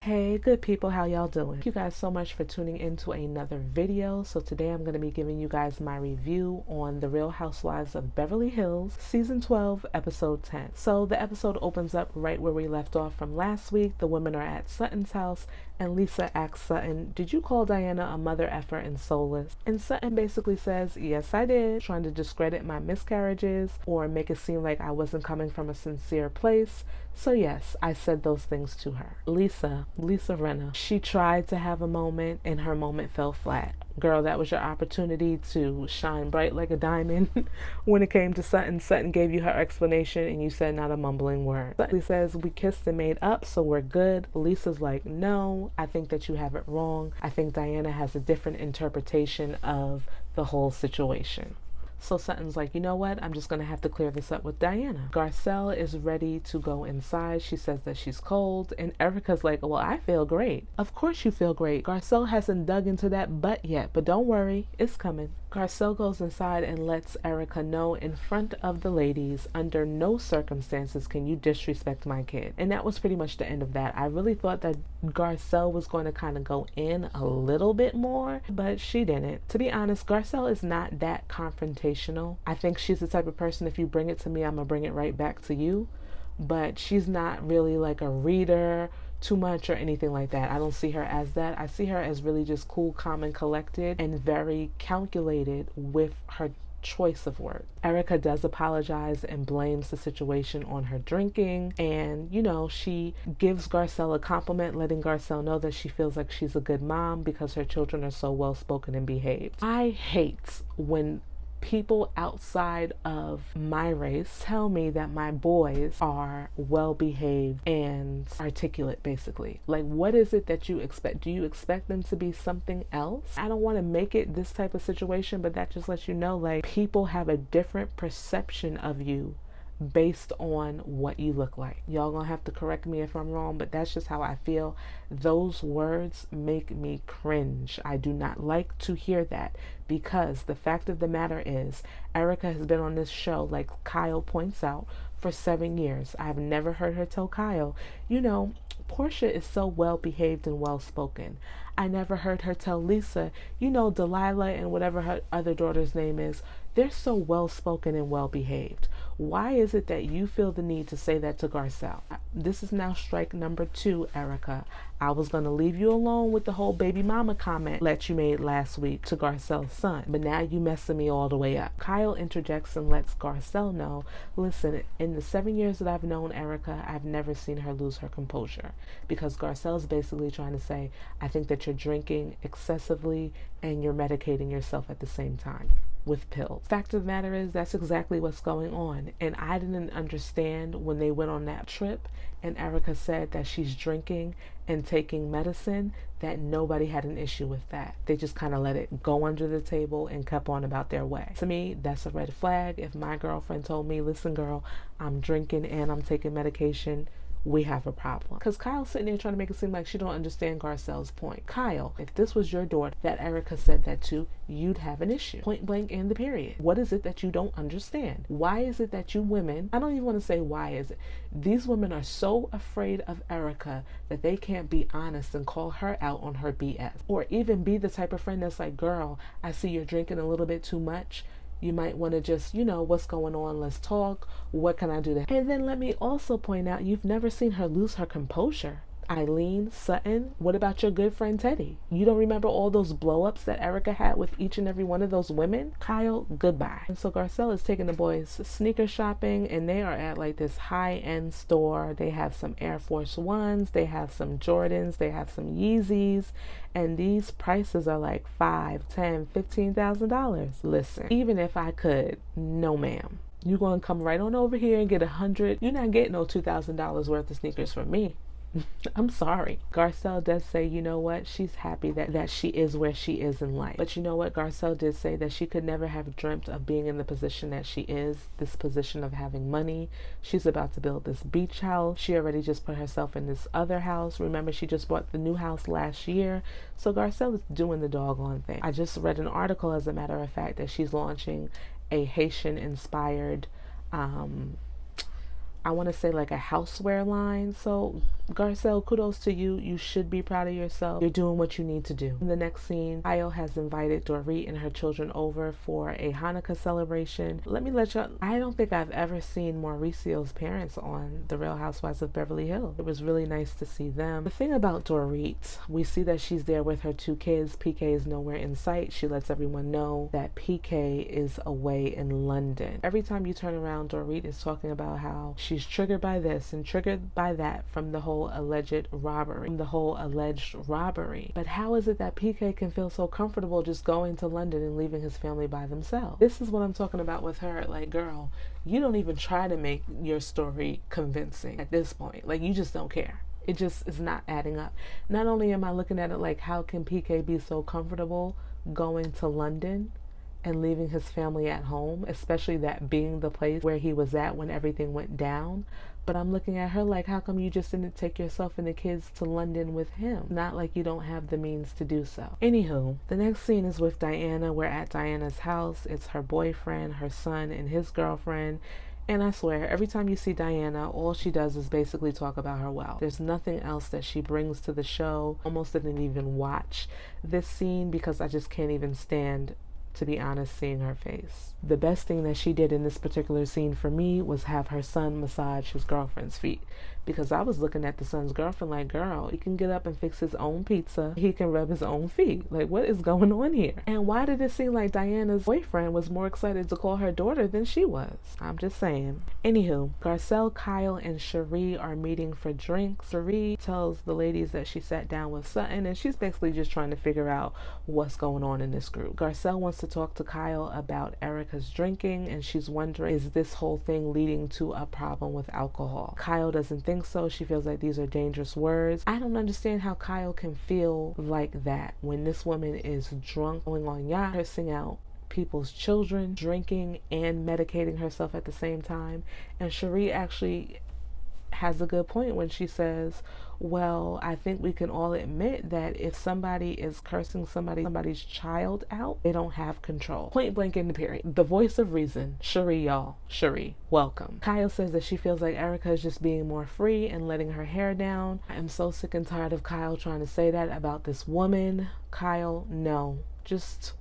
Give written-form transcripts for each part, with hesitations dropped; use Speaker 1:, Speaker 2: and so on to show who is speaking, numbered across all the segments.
Speaker 1: Hey, good people, how y'all doing? Thank you guys so much for tuning into another video. So today I'm going to be giving you guys my review on The Real Housewives of Beverly Hills, Season 12, Episode 10. So the episode opens up right where we left off from last week. The women are at Sutton's house, and Lisa asks Sutton, "Did you call Diana a mother effer and soulless?" And Sutton basically says, "Yes, I did," trying to discredit my miscarriages or make it seem like I wasn't coming from a sincere place. So yes, I said those things to her. Lisa Rinna, she tried to have a moment and her moment fell flat. Girl, that was your opportunity to shine bright like a diamond. When it came to Sutton, Sutton gave you her explanation and you said not a mumbling word. Sutton says, "We kissed and made up, so we're good." Lisa's like, "No, I think that you have it wrong. I think Diana has a different interpretation of the whole situation." So Sutton's like, "You know what? I'm just going to have to clear this up with Diana." Garcelle is ready to go inside. She says that she's cold. And Erica's like, "Well, I feel great." "Of course you feel great. Garcelle hasn't dug into that butt yet, but don't worry, it's coming." Garcelle goes inside and lets Erica know in front of the ladies, under no circumstances can you disrespect my kid. And that was pretty much the end of that. I really thought that Garcelle was going to kind of go in a little bit more, but she didn't. To be honest, Garcelle is not that confrontational. I think she's the type of person, if you bring it to me, I'm gonna bring it right back to you. But she's not really like a reader too much or anything like that. I don't see her as that. I see her as really just cool, calm, and collected, and very calculated with her choice of words. Erica does apologize and blames the situation on her drinking, and she gives Garcelle a compliment, letting Garcelle know that she feels like she's a good mom because her children are so well spoken and behaved. I hate when people outside of my race tell me that my boys are well behaved and articulate, basically. Like, what is it that you expect? Do you expect them to be something else? I don't want to make it this type of situation, but that just lets you know, like, people have a different perception of you based on what you look like. Y'all gonna have to correct me if I'm wrong, but that's just how I feel. Those words make me cringe. I do not like to hear that, because the fact of the matter is, Erica has been on this show, like Kyle points out, for 7 years. I've never heard her tell Kyle, Portia is so well behaved and well spoken. I never heard her tell Lisa, Delilah and whatever her other daughter's name is, they're so well spoken and well behaved. Why is it that you feel the need to say that to Garcelle? This is now strike number 2, Erica. I was going to leave you alone with the whole baby mama comment that you made last week to Garcelle's son, but now you messing me all the way up. Kyle interjects and lets Garcelle know, "Listen, in the 7 years that I've known Erica, I've never seen her lose her composure." Because Garcelle's basically trying to say, "I think that you're drinking excessively and you're medicating yourself at the same time with pills." Fact of the matter is, that's exactly what's going on. And I didn't understand when they went on that trip and Erica said that she's drinking and taking medicine, that nobody had an issue with that. They just kind of let it go under the table and kept on about their way. To me, that's a red flag. If my girlfriend told me, "Listen, girl, I'm drinking and I'm taking medication," we have a problem. Because Kyle's sitting there trying to make it seem like she don't understand Garcelle's point. Kyle, if this was your daughter that Erica said that to, you'd have an issue. Point blank in the period. What is it that you don't understand? Why is it that you women, I don't even want to say why is it, these women are so afraid of Erica that they can't be honest and call her out on her BS. Or even be the type of friend that's like, "Girl, I see you're drinking a little bit too much. You might want to just, what's going on? Let's talk. What can I do to?" And then let me also point out, you've never seen her lose her composure. Eileen, Sutton, what about your good friend Teddy? You don't remember all those blow-ups that Erica had with each and every one of those women? Kyle, goodbye. And so Garcelle is taking the boys sneaker shopping, and they are at like this high-end store. They have some Air Force Ones, they have some Jordans, they have some Yeezys, and these prices are like $5, $10, $15,000. Listen, even if I could, no ma'am. You're going to come right on over here and get $100. You're not getting no $2,000 worth of sneakers from me. I'm sorry. Garcelle does say, you know what, she's happy that she is where she is in life. But you know what, Garcelle did say that she could never have dreamt of being in the position that she is, this position of having money. She's about to build this beach house. She already just put herself in this other house. Remember, she just bought the new house last year. So Garcelle is doing the doggone thing. I just read an article, as a matter of fact, that she's launching a Haitian-inspired I want to say like a houseware line. So Garcelle, kudos to you. You should be proud of yourself. You're doing what you need to do. In the next scene, Kyle has invited Dorit and her children over for a Hanukkah celebration. Let me let you, I don't think I've ever seen Mauricio's parents on The Real Housewives of Beverly Hills. It was really nice to see them. The thing about Dorit, we see that she's there with her 2 kids. PK is nowhere in sight. She lets everyone know that PK is away in London. Every time you turn around, Dorit is talking about how she's triggered by this and triggered by that from the whole alleged robbery. But how is it that PK can feel so comfortable just going to London and leaving his family by themselves? This is what I'm talking about with her. Like, girl, you don't even try to make your story convincing at this point. Like, you just don't care. It just is not adding up. Not only am I looking at it like, how can PK be so comfortable going to London and leaving his family at home, especially that being the place where he was at when everything went down? But I'm looking at her like, how come you just didn't take yourself and the kids to London with him? Not like you don't have the means to do so. Anywho, the next scene is with Diana. We're at Diana's house. It's her boyfriend, her son, and his girlfriend. And I swear, every time you see Diana, all she does is basically talk about her wealth. There's nothing else that she brings to the show. Almost didn't even watch this scene because I just can't even stand, to be honest, seeing her face. The best thing that she did in this particular scene for me was have her son massage his girlfriend's feet, because I was looking at the son's girlfriend like, girl, he can get up and fix his own pizza. He can rub his own feet. Like, what is going on here? And why did it seem like Diana's boyfriend was more excited to call her daughter than she was? I'm just saying. Anywho, Garcelle, Kyle, and Cherie are meeting for drinks. Cherie tells the ladies that she sat down with Sutton, and she's basically just trying to figure out what's going on in this group. Garcelle wants to talk to Kyle about Erica's drinking, and she's wondering, is this whole thing leading to a problem with alcohol? Kyle doesn't think so. She feels like these are dangerous words. I don't understand how Kyle can feel like that when this woman is drunk, going on yacht, cursing out people's children, drinking and medicating herself at the same time. And Cherie actually has a good point when she says, well, I think we can all admit that if somebody is cursing somebody's child out, they don't have control. Point blank in the period. The voice of reason. Cherie, y'all. Cherie, welcome. Kyle says that she feels like Erica is just being more free and letting her hair down. I am so sick and tired of Kyle trying to say that about this woman. Kyle, no. Just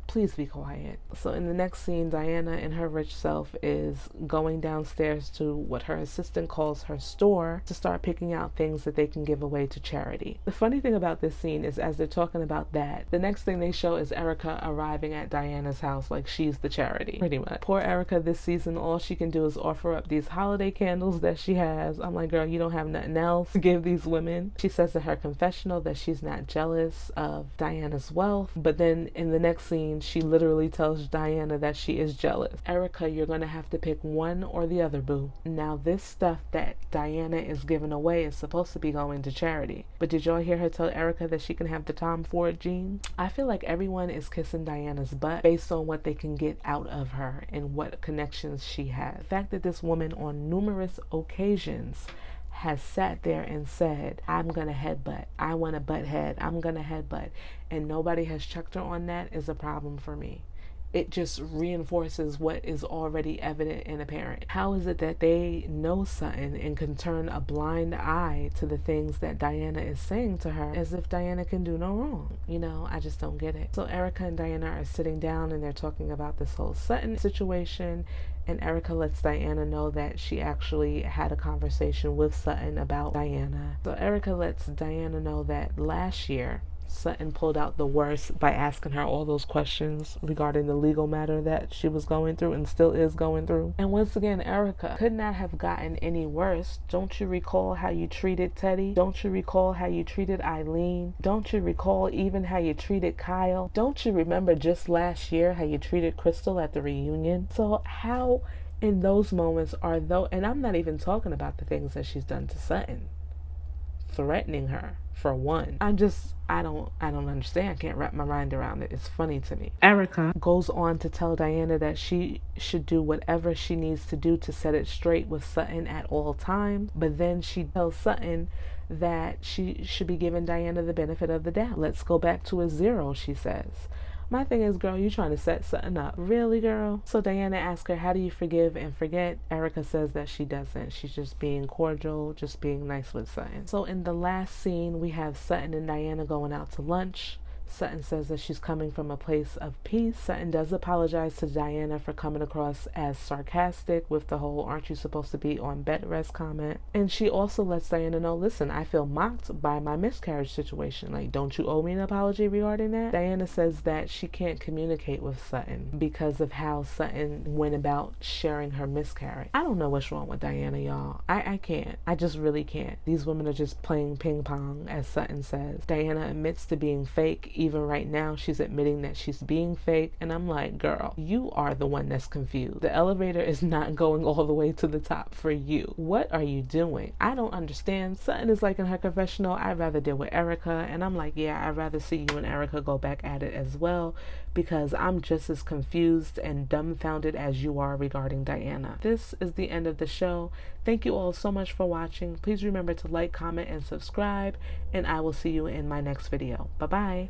Speaker 1: please be quiet. So in the next scene, Diana and her rich self is going downstairs to what her assistant calls her store to start picking out things that they can give away to charity. The funny thing about this scene is, as they're talking about that, the next thing they show is Erica arriving at Diana's house like she's the charity, pretty much. Poor Erica this season, all she can do is offer up these holiday candles that she has. I'm like, girl, you don't have nothing else to give these women. She says in her confessional that she's not jealous of Diana's wealth, but then in the next scene, she literally tells Diana that she is jealous. Erica, you're gonna have to pick one or the other, boo. Now, this stuff that Diana is giving away is supposed to be going to charity. But did y'all hear her tell Erica that she can have the Tom Ford jeans? I feel like everyone is kissing Diana's butt based on what they can get out of her and what connections she has. The fact that this woman on numerous occasions has sat there and said, I'm gonna headbutt, I want to butt head, I'm gonna headbutt, and nobody has checked her on that is a problem for me. It just reinforces what is already evident and apparent. How is it that they know something and can turn a blind eye to the things that Diana is saying to her as if Diana can do no wrong? You know, I just don't get it. So Erica and Diana are sitting down and they're talking about this whole Sutton situation, and Erica lets Diana know that she actually had a conversation with Sutton about Diana. So Erica lets Diana know that last year Sutton pulled out the worst by asking her all those questions regarding the legal matter that she was going through and still is going through. And once again, Erica, could not have gotten any worse. Don't you recall how you treated Teddy? Don't you recall how you treated Eileen? Don't you recall even how you treated Kyle? Don't you remember just last year how you treated Crystal at the reunion? So how in those moments are those, and I'm not even talking about the things that she's done to Sutton, threatening her for one. I don't understand. I can't wrap my mind around it. It's funny to me. Erica goes on to tell Diana that she should do whatever she needs to do to set it straight with Sutton at all times, but then she tells Sutton that she should be giving Diana the benefit of the doubt. Let's go back to a zero, she says. My thing is, girl, you trying to set something up. Really, girl? So Diana asks her, how do you forgive and forget? Erica says that she doesn't. She's just being cordial, just being nice with Sutton. So in the last scene, we have Sutton and Diana going out to lunch. Sutton says that she's coming from a place of peace. Sutton does apologize to Diana for coming across as sarcastic with the whole "aren't you supposed to be on bed rest" comment. And she also lets Diana know, listen, I feel mocked by my miscarriage situation. Like, don't you owe me an apology regarding that? Diana says that she can't communicate with Sutton because of how Sutton went about sharing her miscarriage. I don't know what's wrong with Diana, y'all. I can't. I just really can't. These women are just playing ping pong, as Sutton says. Diana admits to being fake. Even right now, she's admitting that she's being fake. And I'm like, girl, you are the one that's confused. The elevator is not going all the way to the top for you. What are you doing? I don't understand. Sutton is like in her confessional, I'd rather deal with Erica. And I'm like, yeah, I'd rather see you and Erica go back at it as well, because I'm just as confused and dumbfounded as you are regarding Diana. This is the end of the show. Thank you all so much for watching. Please remember to like, comment, and subscribe. And I will see you in my next video. Bye-bye.